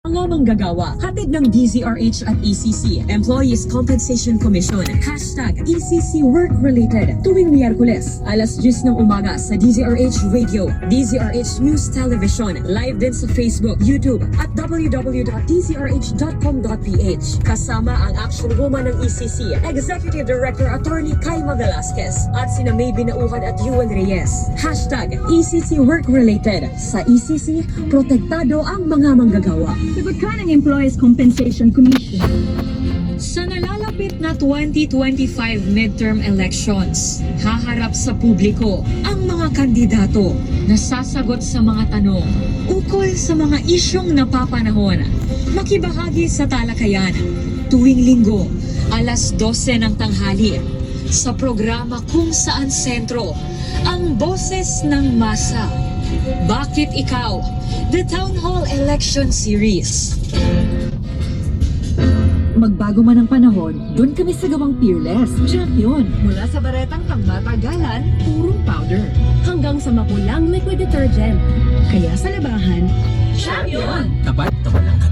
Mga manggagawa, hatid ng DZRH at ECC, Employees Compensation Commission, hashtag ECC Work-Related, tuwing Miyerkules, alas 10 ng umaga sa DZRH Radio, DZRH News Television, live din sa Facebook, YouTube, at www.dzrh.com.ph. Kasama ang action woman ng ECC, Executive Director Attorney Kaima Velasquez, at sina May Binauhan at Yuan Reyes. Hashtag ECC Work-Related. Sa ECC, protektado ang mga manggagawa. Sagot ka ng Employees Compensation Commission. Sa nalalapit na 2025 midterm elections, haharap sa publiko ang mga kandidato na sasagot sa mga tanong ukol sa mga isyong napapanahon. Makibahagi sa talakayan tuwing linggo, alas 12 ng tanghali, sa programa kung saan sentro ang boses ng masa. Bakit ikaw? The Town Hall Election Series. Magbago man ang panahon, doon kami sa gawang Peerless, champion. Mula sa baretang pangmatagalan, purong powder. Hanggang sa mapulang liquid detergent. Kaya sa labahan, champion! Tapat ng